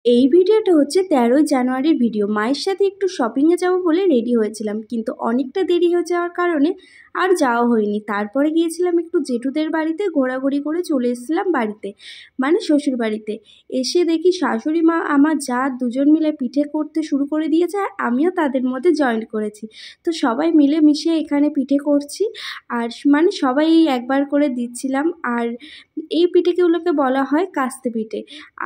এই ভিডিওটা হচ্ছে 13ই জানুয়ারির ভিডিও। মায়ের সাথে একটু শপিংয়ে যাব বলে রেডি হয়েছিলাম, কিন্তু অনেকটা দেরি হয়ে যাওয়ার কারণে আর যাওয়া হয়নি। তারপরে গিয়েছিলাম একটু জেঠুদের বাড়িতে, ঘোরাঘুরি করে চলে এসেছিলাম বাড়িতে, মানে শ্বশুর বাড়িতে। এসে দেখি শাশুড়ি মা আমার যা দুজন মিলে পিঠে করতে শুরু করে দিয়েছে, আর আমিও তাদের মধ্যে জয়েন করেছি। তো সবাই মিলে মিশে এখানে পিঠে করছি, আর মানে সবাই একবার করে দিচ্ছিলাম। আর এই পিঠেগুলোকে বলা হয় কাস্তে পিঠে।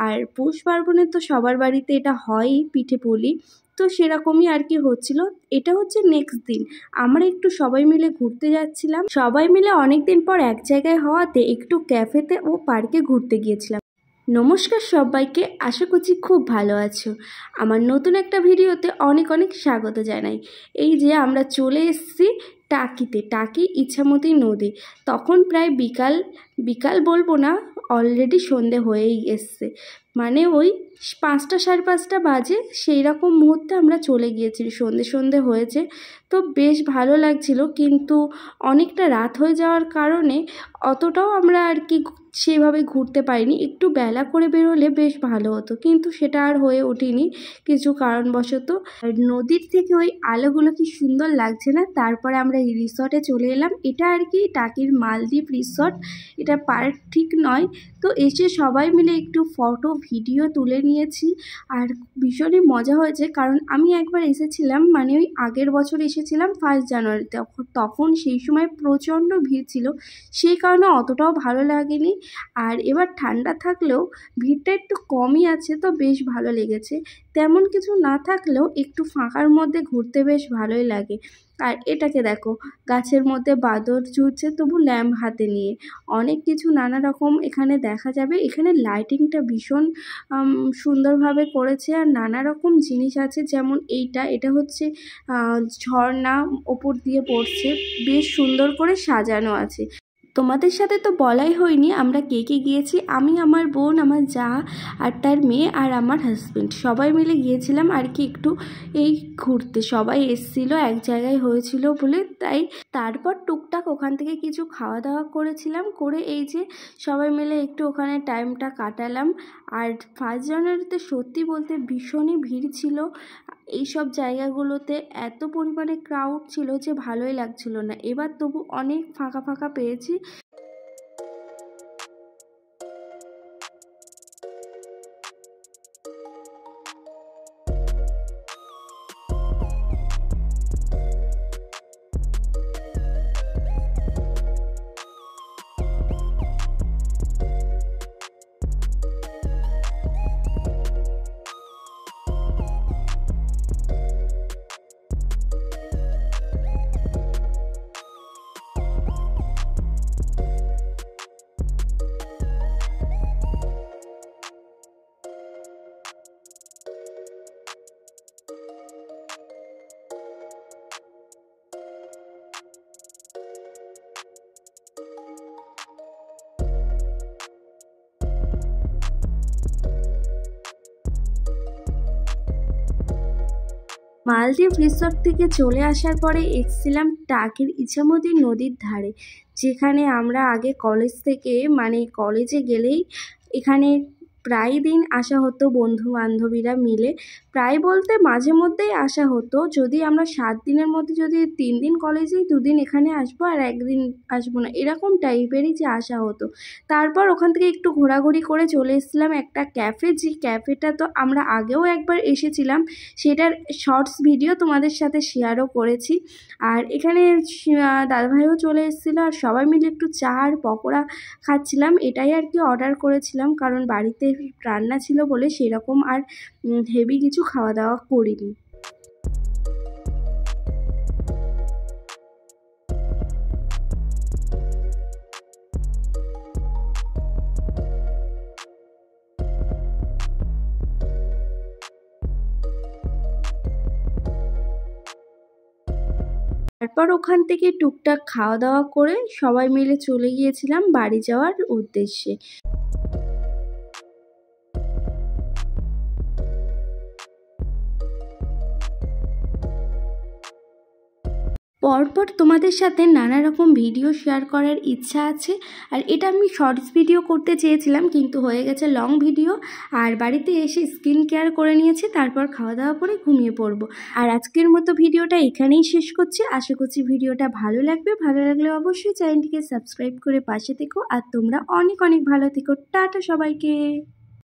আর পৌষ পার্বণে তো সবার বাড়িতে এটা হয়ই, পিঠে পুলি। তো সেরকমই আর কি হচ্ছিল। এটা হচ্ছে নেক্সট দিন আমরা একটু সবাই মিলে ঘুরতে যাচ্ছিলাম। সবাই মিলে অনেক দিন পর এক জায়গায় হওয়াতে একটু ক্যাফেতে ও পার্কে ঘুরতে গিয়েছিলাম। নমস্কার সবাইকে, আশা করছি খুব ভালো আছো। আমার নতুন একটা ভিডিওতে অনেক অনেক স্বাগত জানাই। এই যে আমরা চলে এসেছি টাকিতে, টাকি ইছামতি নদী। তখন প্রায় বিকাল বিকাল বলবো না, অলরেডি সন্ধে হয়েই এসছে, মানে ওই 5টা 5:30 বাজে। সেই রকম মুহূর্তে আমরা চলে গিয়েছি, সন্ধে সন্ধে হয়েছে। তো বেশ ভালো লাগছিল, কিন্তু অনেকটা রাত হয়ে যাওয়ার কারণে অতটাও আমরা আর কি সেভাবে ঘুরতে পারিনি। একটু বেলা করে বেরোলে বেশ ভালো হতো, কিন্তু সেটা আর হয়ে ওঠেনি কিছু কারণবশত। আর নদীর থেকে ওই আলোগুলো কি সুন্দর লাগছে না। তারপরে আমরা এই রিসর্টে চলে এলাম। এটা আর কি টাকির মালদ্বীপ রিসর্ট, এটা পার্ক ঠিক নয়। তো এসে সবাই মিলে একটু ফটো ভিডিও তুলে নিয়েছি, আর ভীষণই মজা হয়েছে। কারণ আমি একবার এসেছিলাম, মানে ওই আগের বছর এসেছিলাম 1 জানুয়ারিতে, তখন সেই সময় প্রচণ্ড ভিড় ছিল, সেই কারণে অতটাও ভালো লাগেনি। আর এবার ঠান্ডা থাকলেও ভিড়টা একটু কমই আছে, তো বেশ ভালো লেগেছে। তেমন কিছু না থাকলেও একটু ফাঁকার মধ্যে ঘুরতে বেশ ভালোই লাগে। আর এটাকে দেখো, গাছের মধ্যে বাদর ঝুলছে, তবু ল্যাম্প হাতে নিয়ে। অনেক কিছু নানা রকম এখানে দেখা যাবে। এখানে লাইটিংটা ভীষণ সুন্দরভাবে করেছে, আর নানা রকম জিনিস আছে। যেমন এটা হচ্ছে ঝর্ণা ওপর দিয়ে পড়ছে, বেশ সুন্দর করে সাজানো আছে। তোমাদের সাথে তো বলাই হয়নি আমরা কে কে গিয়েছি। আমি, আমার বোন, আমার যা আর তার মেয়ে, আর আমার হাজব্যান্ড, সবাই মিলে গিয়েছিলাম আর কি একটু এই ঘুরতে। সবাই এসেছিলো, এক জায়গায় হয়েছিল বলে তাই। তারপর টুকটাক ওখান থেকে কিছু খাওয়া দাওয়া করেছিলাম, করে এই যে সবাই মিলে একটু ওখানে টাইমটা কাটালাম। আর 1 জানুয়ারিতে সত্যি বলতে ভীষণই ভিড় ছিল এইসব জায়গাগুলোতে। এত পরিমাণে ক্রাউড ছিল যে ভালোই লাগছিল না। এবার তবু অনেক ফাঁকা ফাঁকা পেয়েছি। মালদ্বীপ রিসর্ট থেকে চলে আসার পরে এসেছিলাম টাকির ইছামতি নদীর ধারে, যেখানে আমরা আগে কলেজ থেকে, মানে কলেজে গেলেই এখানে প্রায় দিন আসা হতো বন্ধু বান্ধবীরা মিলে। প্রায় বলতে মাঝে মধ্যেই আসা হতো। যদি আমরা 7 দিনের মধ্যে যদি 3 দিন কলেজে, 2 দিন এখানে আসবো আর 1 দিন আসবো না, এরকম টাইপেরই যে আসা হতো। তারপর ওখান থেকে একটু ঘোরাঘুরি করে চলে এসেছিলাম একটা ক্যাফে, যে ক্যাফেটা তো আমরা আগেও একবার এসেছিলাম, সেটার শর্টস ভিডিও তোমাদের সাথে শেয়ারও করেছি। আর এখানে দাদাভাইও চলে এসেছিলো, আর সবাই মিলে একটু চা আর পকোড়া খাচ্ছিলাম। এটাই আর কি অর্ডার করেছিলাম, কারণ বাড়িতে রান্না ছিল বলে সেরকম আর হেভি কিছু খাওয়া দাওয়া করিনি। তারপর ওখান থেকে টুকটাক খাওয়া দাওয়া করে সবাই মিলে চলে গিয়েছিলাম বাড়ি যাওয়ার উদ্দেশ্যে। পরপর তোমাদের সাথে নানা রকম ভিডিও শেয়ার করার ইচ্ছা আছে। আর এটা আমি শর্টস ভিডিও করতে চেয়েছিলাম, কিন্তু হয়ে গেছে লং ভিডিও। আর বাড়িতে এসে স্কিন কেয়ার করে নিয়েছি, তারপর খাওয়া দাওয়া করে ঘুমিয়ে পড়বো। আর আজকের মতো ভিডিওটা এখানেই শেষ করছি। আশা করছি ভিডিওটা ভালো লাগবে। ভালো লাগলে অবশ্যই চ্যানেলটিকে সাবস্ক্রাইব করে পাশে থেকো। আর তোমরা অনেক অনেক ভালো থেকো। টাটা সবাইকে।